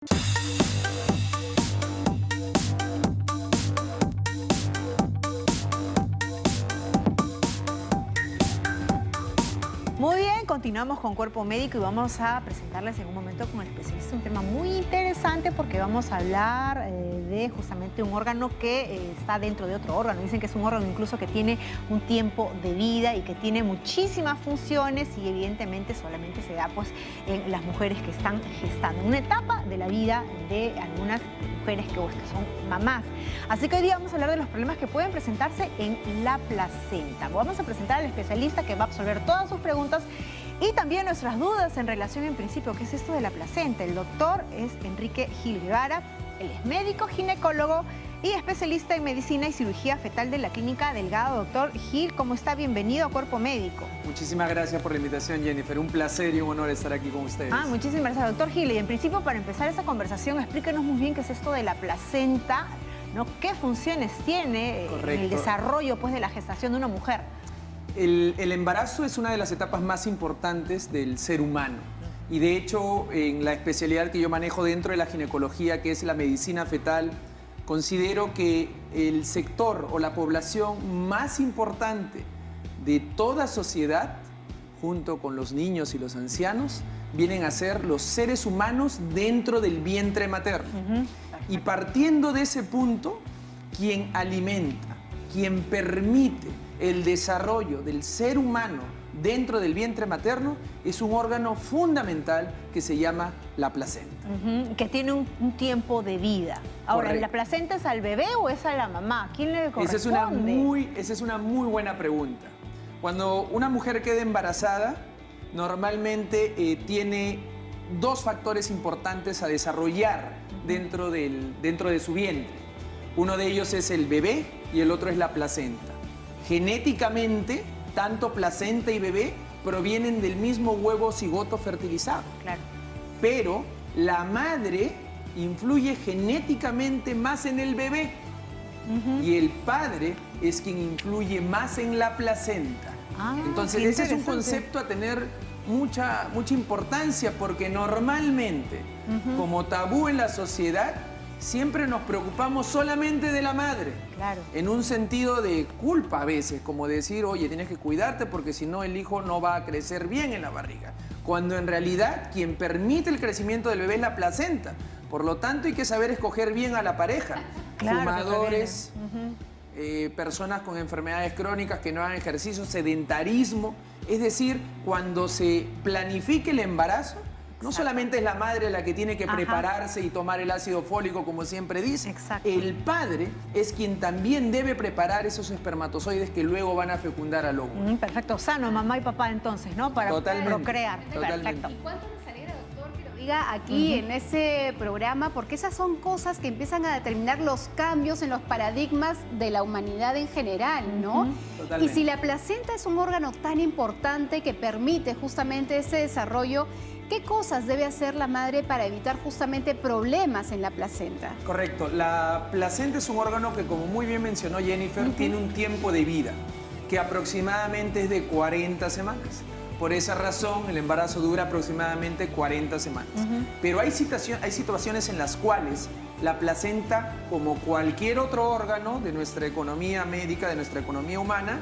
Muy bien, continuamos con Cuerpo Médico y vamos a presentarles en un momento con el especialista un tema muy interesante porque vamos a hablar de justamente un órgano que está dentro de otro órgano. Dicen que es un órgano incluso que tiene un tiempo de vida y que tiene muchísimas funciones y evidentemente solamente se da pues en las mujeres que están gestando, en una etapa de la vida de algunas mujeres que son mamás. Así que hoy día vamos a hablar de los problemas que pueden presentarse en la placenta. Vamos a presentar al especialista que va a absolver todas sus preguntas y también nuestras dudas en relación en principio, ¿qué es esto de la placenta? El doctor es Enrique Gil Guevara, él es médico, ginecólogo y especialista en medicina y cirugía fetal de la Clínica Delgado. Doctor Gil, ¿cómo está? Bienvenido a Cuerpo Médico. Muchísimas gracias por la invitación, Jennifer. Un placer y un honor estar aquí con ustedes. Muchísimas gracias, doctor Gil. Y en principio, para empezar esta conversación, explíquenos muy bien qué es esto de la placenta, ¿no? ¿Qué funciones tiene en el desarrollo pues, de la gestación de una mujer? El embarazo es una de las etapas más importantes del ser humano. Y de hecho, en la especialidad que yo manejo dentro de la ginecología, que es la medicina fetal, considero que el sector o la población más importante de toda sociedad, junto con los niños y los ancianos, vienen a ser los seres humanos dentro del vientre materno. Y partiendo de ese punto, quien alimenta, quien permite el desarrollo del ser humano dentro del vientre materno es un órgano fundamental que se llama la placenta. Que tiene un tiempo de vida. Ahora, Correcto. ¿la placenta es al bebé o es a la mamá? ¿Quién le corresponde? Esa es una muy buena pregunta. Cuando una mujer queda embarazada, normalmente tiene dos factores importantes a desarrollar dentro de su vientre. Uno de ellos es el bebé y el otro es la placenta. Genéticamente, tanto placenta y bebé provienen del mismo huevo cigoto fertilizado. Claro. Pero la madre influye genéticamente más en el bebé y el padre es quien influye más en la placenta. Entonces ese es un concepto a tener mucha importancia porque normalmente, como tabú en la sociedad, siempre nos preocupamos solamente de la madre. Claro. En un sentido de culpa a veces, como decir, oye, tienes que cuidarte porque si no el hijo no va a crecer bien en la barriga. Cuando en realidad quien permite el crecimiento del bebé es la placenta. Por lo tanto hay que saber escoger bien a la pareja. Claro, fumadores, personas con enfermedades crónicas que no hagan ejercicio, sedentarismo. Es decir, cuando se planifique el embarazo, no solamente es la madre la que tiene que prepararse y tomar el ácido fólico, como siempre dice. Exacto. El padre es quien también debe preparar esos espermatozoides que luego van a fecundar al óvulo. Perfecto, sano, mamá y papá entonces, ¿no? Para procrear. Totalmente. Perfecto. ¿Y cuánto nos alegra, doctor, que lo diga aquí en este programa? Porque esas son cosas que empiezan a determinar los cambios en los paradigmas de la humanidad en general, ¿no? Totalmente. Y si la placenta es un órgano tan importante que permite justamente ese desarrollo, ¿qué cosas debe hacer la madre para evitar justamente problemas en la placenta? Correcto. La placenta es un órgano que, como muy bien mencionó Jennifer, tiene un tiempo de vida que aproximadamente es de 40 semanas. Por esa razón, el embarazo dura aproximadamente 40 semanas. Pero hay situaciones en las cuales la placenta, como cualquier otro órgano de nuestra economía médica, de nuestra economía humana,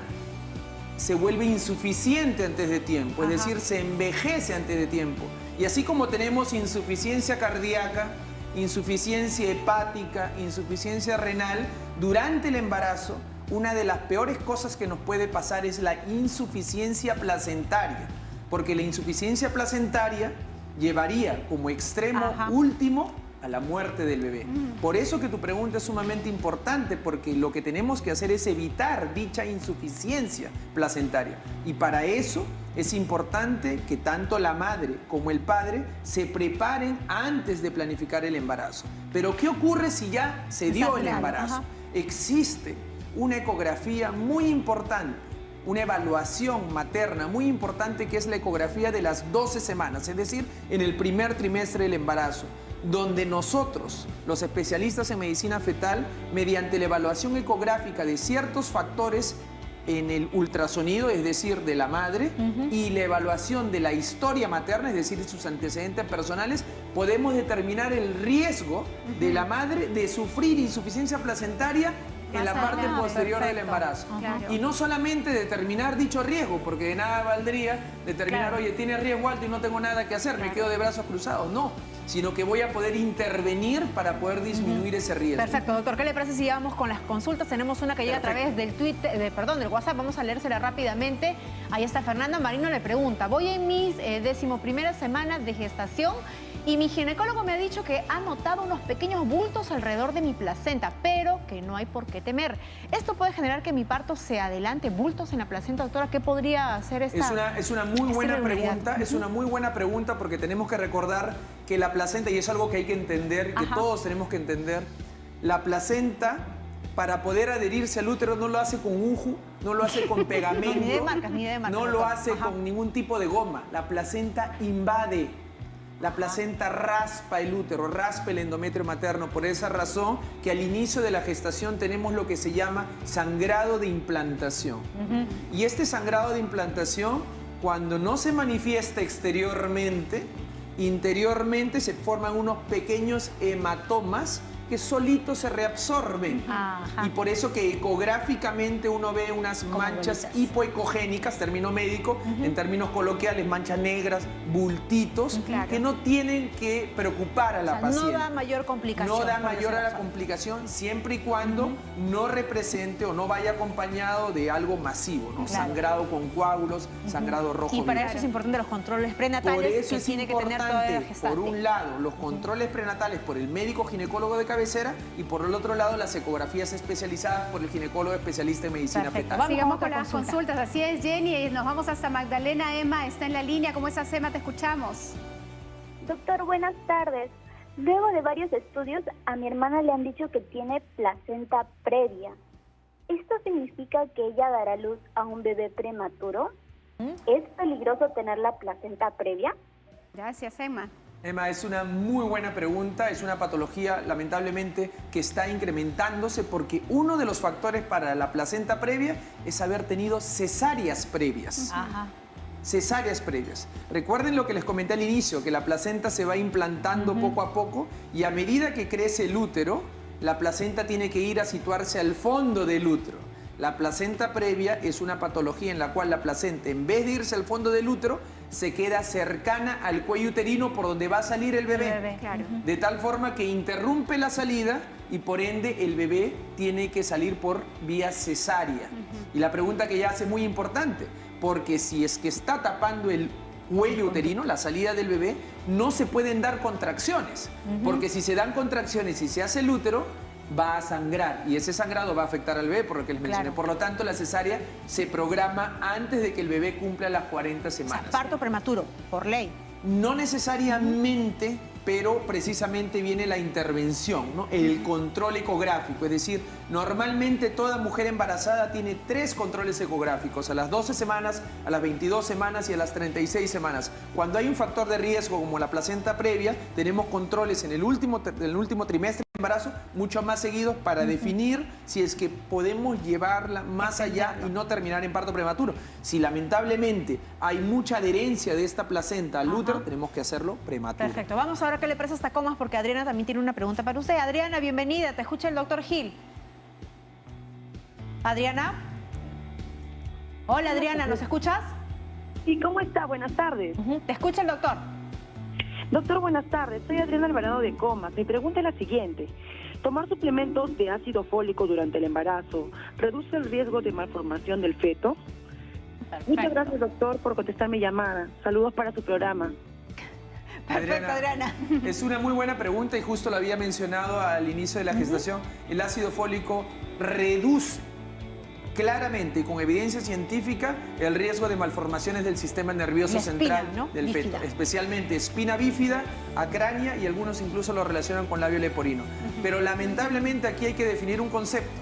se vuelve insuficiente antes de tiempo, es decir, se envejece antes de tiempo. Y así como tenemos insuficiencia cardíaca, insuficiencia hepática, insuficiencia renal, durante el embarazo, una de las peores cosas que nos puede pasar es la insuficiencia placentaria, porque la insuficiencia placentaria llevaría como extremo último a la muerte del bebé. Por eso que tu pregunta es sumamente importante, porque lo que tenemos que hacer es evitar dicha insuficiencia placentaria. Y para eso es importante que tanto la madre como el padre se preparen antes de planificar el embarazo. Pero ¿qué ocurre si ya se dio el embarazo? Existe una ecografía muy importante, una evaluación materna muy importante, que es la ecografía de las 12 semanas, es decir, en el primer trimestre del embarazo, donde nosotros, los especialistas en medicina fetal, mediante la evaluación ecográfica de ciertos factores en el ultrasonido, es decir, de la madre, y la evaluación de la historia materna, es decir, sus antecedentes personales, podemos determinar el riesgo de la madre de sufrir insuficiencia placentaria en la parte posterior del embarazo. Claro. Y no solamente determinar dicho riesgo, porque de nada valdría determinar, oye, tiene riesgo alto y no tengo nada que hacer, me quedo de brazos cruzados. No, sino que voy a poder intervenir para poder disminuir ese riesgo. Perfecto, doctor. ¿Qué le parece si vamos con las consultas? Tenemos una que llega a través del del WhatsApp. Vamos a leérsela rápidamente. Ahí está Fernanda Marino, le pregunta: voy en mis 11ª semanas de gestación y mi ginecólogo me ha dicho que ha notado unos pequeños bultos alrededor de mi placenta, pero que no hay por qué temer. ¿Esto puede generar que mi parto se adelante? ¿Bultos en la placenta, doctora? ¿Qué podría hacer esta? Es una muy buena pregunta, es una muy buena pregunta, porque tenemos que recordar que la placenta, y es algo que hay que entender, que todos tenemos que entender, la placenta, para poder adherirse al útero, no lo hace con uju, no lo hace con pegamento, ni de marcas, no lo hace con ningún tipo de goma. La placenta invade. La placenta raspa el útero, raspa el endometrio materno. Por esa razón que al inicio de la gestación tenemos lo que se llama sangrado de implantación. Y este sangrado de implantación, cuando no se manifiesta exteriormente, interiormente se forman unos pequeños hematomas que solitos se reabsorben. Y por eso que ecográficamente uno ve unas manchas hipoecogénicas, término médico, en términos coloquiales, manchas negras, bultitos, que no tienen que preocupar a la paciente. No da mayor complicación. No da mayor a la complicación, siempre y cuando no represente o no vaya acompañado de algo masivo, ¿no? Sangrado con coágulos, sangrado rojo. Y para eso es importante los controles prenatales. Por eso que tiene que tener toda la gestante. por un lado, los controles prenatales por el médico ginecólogo de cabecera, y por el otro lado las ecografías especializadas por el ginecólogo especialista en medicina fetal. Sigamos con las consultas. Así es, Jenny. Nos vamos hasta Magdalena. Emma está en la línea. ¿Cómo estás, Emma? Te escuchamos. Doctor, buenas tardes. Luego de varios estudios, a mi hermana le han dicho que tiene placenta previa. ¿Esto significa que ella dará luz a un bebé prematuro? ¿Es peligroso tener la placenta previa? Gracias, Emma. Emma, es una muy buena pregunta, es una patología lamentablemente que está incrementándose porque uno de los factores para la placenta previa es haber tenido cesáreas previas. Cesáreas previas. Recuerden lo que les comenté al inicio, que la placenta se va implantando poco a poco y a medida que crece el útero, la placenta tiene que ir a situarse al fondo del útero. La placenta previa es una patología en la cual la placenta, en vez de irse al fondo del útero, se queda cercana al cuello uterino por donde va a salir el bebé. De tal forma que interrumpe la salida y por ende el bebé tiene que salir por vía cesárea. Y la pregunta que ella hace es muy importante, porque si es que está tapando el cuello uterino, la salida del bebé, no se pueden dar contracciones, porque si se dan contracciones y se hace el útero, va a sangrar y ese sangrado va a afectar al bebé, por lo que les mencioné. Por lo tanto, la cesárea se programa antes de que el bebé cumpla las 40 semanas. O sea, parto prematuro, por ley. No necesariamente, pero precisamente viene la intervención, ¿no? El control ecográfico. Es decir, normalmente toda mujer embarazada tiene 3 controles ecográficos: a las 12 semanas, a las 22 semanas y a las 36 semanas. Cuando hay un factor de riesgo como la placenta previa, tenemos controles en el último trimestre de embarazo mucho más seguidos para definir si es que podemos llevarla más allá y no terminar en parto prematuro. Si lamentablemente hay mucha adherencia de esta placenta al útero, tenemos que hacerlo prematuro. Perfecto. Vamos ahora que le presta hasta comas porque Adriana también tiene una pregunta para usted. Adriana, bienvenida. Te escucha el doctor Gil. Adriana. Hola, Adriana, ¿nos escuchas? Sí, ¿cómo está? Buenas tardes. Te escucha el doctor. Doctor, buenas tardes. Soy Adriana Alvarado de Comas. Mi pregunta es la siguiente. ¿Tomar suplementos de ácido fólico durante el embarazo reduce el riesgo de malformación del feto? Perfecto. Muchas gracias, doctor, por contestar mi llamada. Saludos para su programa. Perfecto, Adriana. Es una muy buena pregunta y justo lo había mencionado al inicio de la gestación. El ácido fólico reduce claramente y con evidencia científica el riesgo de malformaciones del sistema nervioso central del feto, especialmente espina bífida, acránea y algunos incluso lo relacionan con labio leporino. Pero lamentablemente aquí hay que definir un concepto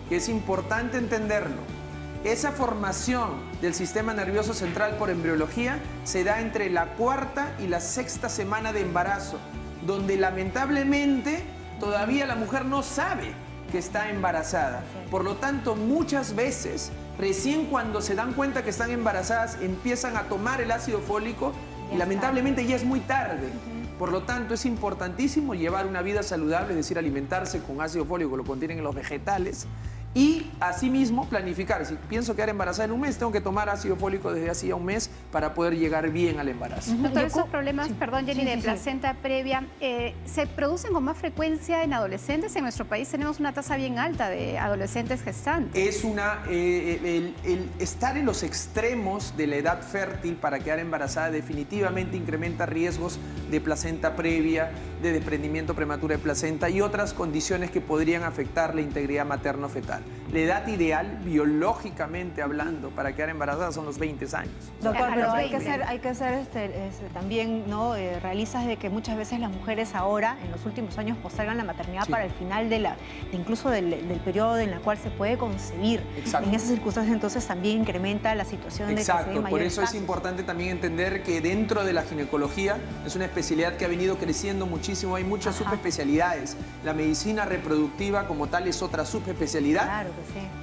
que es importante entenderlo. Esa formación del sistema nervioso central por embriología se da entre la 4ª y la 6ª semana de embarazo, donde lamentablemente todavía la mujer no sabe que está embarazada. Por lo tanto, muchas veces Recién cuando se dan cuenta que están embarazadas empiezan a tomar el ácido fólico y lamentablemente ya es muy tarde. Por lo tanto, es importantísimo llevar una vida saludable, es decir, alimentarse con ácido fólico, lo contienen en los vegetales, y asimismo planificar. Si pienso quedar embarazada en un mes, tengo que tomar ácido fólico desde hacía un mes para poder llegar bien al embarazo. Doctor, esos problemas, perdón Jenny, de placenta previa, ¿se producen con más frecuencia en adolescentes? En nuestro país tenemos una tasa bien alta de adolescentes gestantes. Es el estar en los extremos de la edad fértil para quedar embarazada definitivamente incrementa riesgos de placenta previa, de desprendimiento prematuro de placenta y otras condiciones que podrían afectar la integridad materno-fetal. La edad ideal, biológicamente hablando, para quedar embarazada son los 20 años. Doctor, pero hay que 20. ser también realistas de que muchas veces las mujeres ahora, en los últimos años, postergan la maternidad para el final incluso del periodo en el cual se puede concebir. Exacto. En esas circunstancias entonces también incrementa la situación de que se den mayores por eso casos. es importante también entender que dentro de la ginecología es una especialidad que ha venido creciendo muchísimo, hay muchas subespecialidades. La medicina reproductiva como tal es otra subespecialidad. Claro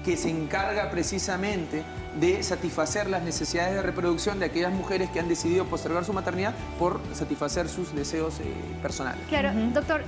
que se encarga precisamente de satisfacer las necesidades de reproducción de aquellas mujeres que han decidido postergar su maternidad por satisfacer sus deseos personales. Claro, doctor,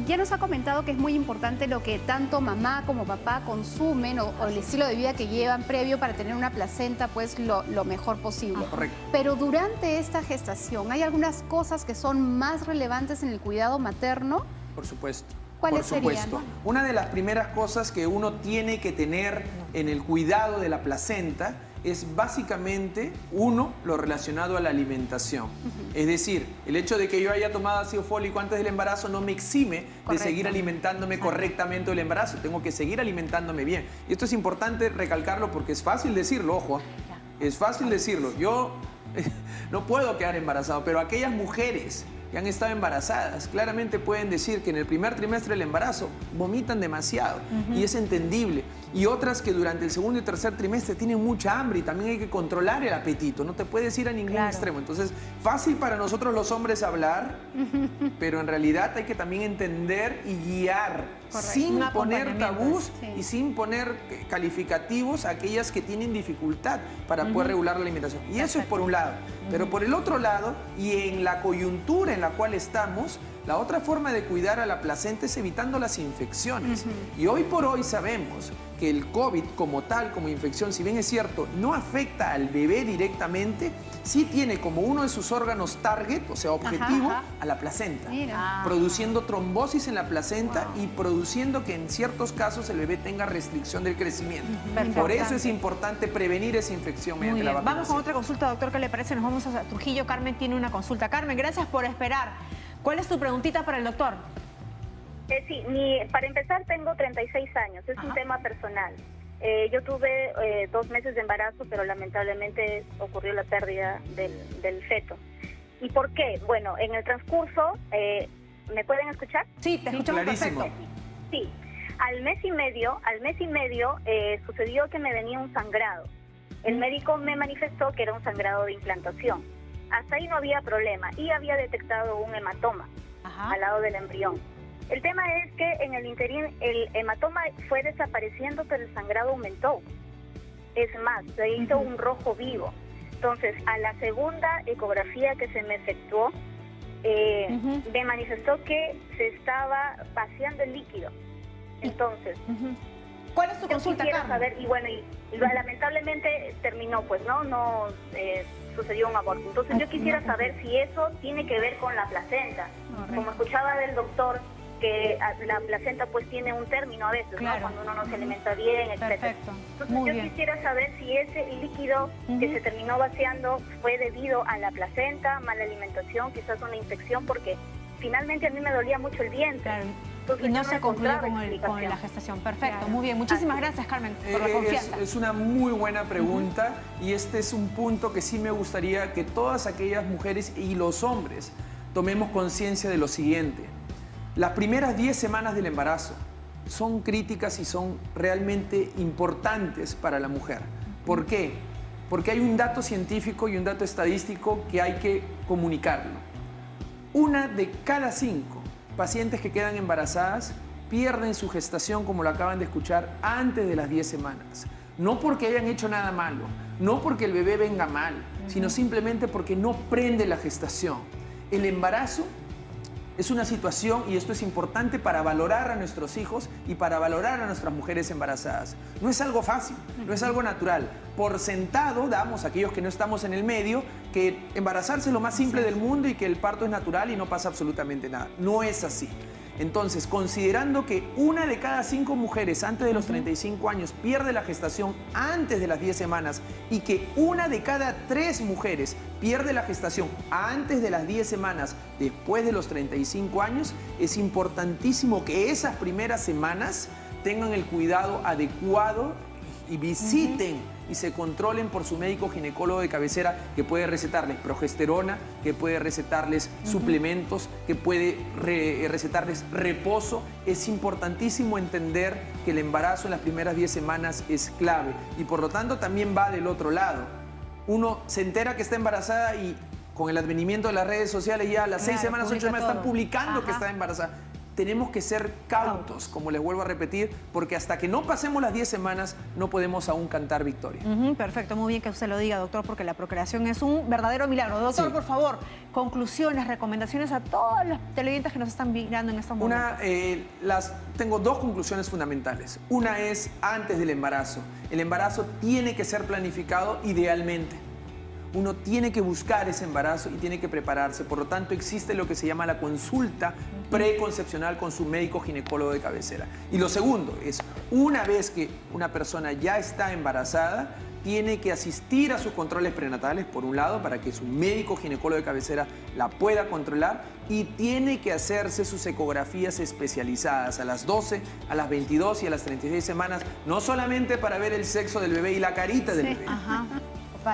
ya nos ha comentado que es muy importante lo que tanto mamá como papá consumen o el estilo de vida que llevan previo para tener una placenta pues lo mejor posible. Correcto. Pero durante esta gestación, ¿hay algunas cosas que son más relevantes en el cuidado materno? Por supuesto. ¿Cuáles serían? Una de las primeras cosas que uno tiene que tener en el cuidado de la placenta es básicamente, lo relacionado a la alimentación. Es decir, el hecho de que yo haya tomado ácido fólico antes del embarazo no me exime de seguir alimentándome correctamente del embarazo. Tengo que seguir alimentándome bien. Y esto es importante recalcarlo porque es fácil decirlo, ojo, es fácil decirlo. Yo no puedo quedar embarazado, pero aquellas mujeres que han estado embarazadas claramente pueden decir que en el primer trimestre del embarazo vomitan demasiado y es entendible. Y otras que durante el segundo y tercer trimestre tienen mucha hambre y también hay que controlar el apetito, no te puedes ir a ningún extremo. Entonces, fácil para nosotros los hombres hablar, pero en realidad hay que también entender y guiar sin poner tabús y sin poner calificativos a aquellas que tienen dificultad para poder regular la alimentación. Y eso es por un lado. Pero por el otro lado, y en la coyuntura en la cual estamos, la otra forma de cuidar a la placenta es evitando las infecciones. Y hoy por hoy sabemos que el COVID como tal, como infección, si bien es cierto, no afecta al bebé directamente, sí tiene como uno de sus órganos target, o sea, objetivo, a la placenta. Produciendo trombosis en la placenta y produciendo que en ciertos casos el bebé tenga restricción del crecimiento. Por eso es importante prevenir esa infección mediante la vacunación. Vamos con otra consulta, doctor, ¿qué le parece? Nos vamos a Trujillo. Carmen tiene una consulta. Carmen, gracias por esperar. ¿Cuál es tu preguntita para el doctor? Sí, para empezar tengo 36 años, es un tema personal. Yo tuve 2 meses de embarazo, pero lamentablemente ocurrió la pérdida del feto. ¿Y por qué? Bueno, en el transcurso, ¿me pueden escuchar? Sí, te escuchamos perfecto. Sí, al mes y medio sucedió que me venía un sangrado. El médico me manifestó que era un sangrado de implantación. Hasta ahí no había problema y había detectado un hematoma al lado del embrión. El tema es que en el interín el hematoma fue desapareciendo, pero el sangrado aumentó. Es más, se hizo un rojo vivo. Entonces, a la segunda ecografía que se me efectuó, me manifestó que se estaba vaciando el líquido. Entonces, ¿cuál es tu consulta, Carmen? Saber, y bueno, y lamentablemente terminó, pues, no sucedió un aborto. Entonces, yo quisiera saber si eso tiene que ver con la placenta. Como escuchaba del doctor, que la placenta pues tiene un término a veces, ¿no? Cuando uno no se alimenta bien, etc. Perfecto. Entonces yo quisiera saber si ese líquido que se terminó vaciando fue debido a la placenta, mala alimentación, quizás una infección, porque finalmente a mí me dolía mucho el vientre. Entonces, y no se concluyó con la gestación. Perfecto, muy bien. Muchísimas gracias, Carmen, por la confianza. Es una muy buena pregunta y este es un punto que sí me gustaría que todas aquellas mujeres y los hombres tomemos conciencia de lo siguiente. Las primeras 10 semanas del embarazo son críticas y son realmente importantes para la mujer. ¿Por qué? Porque hay un dato científico y un dato estadístico que hay que comunicarlo. 1 de cada 5 pacientes que quedan embarazadas pierden su gestación, como lo acaban de escuchar, antes de las 10 semanas. No porque hayan hecho nada malo, no porque el bebé venga mal, sino simplemente porque no prende la gestación. El embarazo es una situación, y esto es importante para valorar a nuestros hijos y para valorar a nuestras mujeres embarazadas. No es algo fácil, no es algo natural. Por sentado damos, aquellos que no estamos en el medio, que embarazarse es lo más simple del mundo y que el parto es natural y no pasa absolutamente nada. No es así. Entonces, considerando que 1 de cada 5 mujeres antes de los 35 años pierde la gestación antes de las 10 semanas y que 1 de cada 3 mujeres pierde la gestación antes de las 10 semanas después de los 35 años, es importantísimo que esas primeras semanas tengan el cuidado adecuado y visiten y se controlen por su médico ginecólogo de cabecera, que puede recetarles progesterona, que puede recetarles suplementos, que puede recetarles reposo. Es importantísimo entender que el embarazo en las primeras 10 semanas es clave y por lo tanto también va del otro lado. Uno se entera que está embarazada y con el advenimiento de las redes sociales ya a las 6 semanas, 8 semanas están publicando que está embarazada. Tenemos que ser cautos, como les vuelvo a repetir, porque hasta que no pasemos las 10 semanas no podemos aún cantar victoria. Perfecto, muy bien que usted lo diga, doctor, porque la procreación es un verdadero milagro. Doctor, por favor, conclusiones, recomendaciones a todos los televidentes que nos están mirando en estos momentos. Tengo 2 conclusiones fundamentales. Una es antes del embarazo. El embarazo tiene que ser planificado idealmente. Uno tiene que buscar ese embarazo y tiene que prepararse. Por lo tanto, existe lo que se llama la consulta preconcepcional con su médico ginecólogo de cabecera. Y lo segundo es, una vez que una persona ya está embarazada, tiene que asistir a sus controles prenatales, por un lado, para que su médico ginecólogo de cabecera la pueda controlar, y tiene que hacerse sus ecografías especializadas a las 12, a las 22 y a las 36 semanas, no solamente para ver el sexo del bebé y la carita del bebé,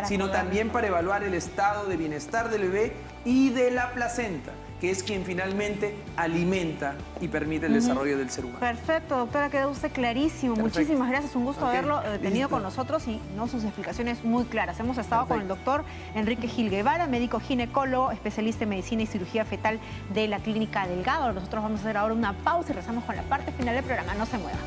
sino también para evaluar el estado de bienestar del bebé y de la placenta, que es quien finalmente alimenta y permite el desarrollo del ser humano. Perfecto, doctora, quedó usted clarísimo. Perfecto. Muchísimas gracias, un gusto haberlo tenido listo. con nosotros y sus explicaciones muy claras. Hemos estado con el doctor Enrique Gil Guevara, médico ginecólogo, especialista en medicina y cirugía fetal de la Clínica Delgado. Nosotros vamos a hacer ahora una pausa y regresamos con la parte final del programa. No se mueva.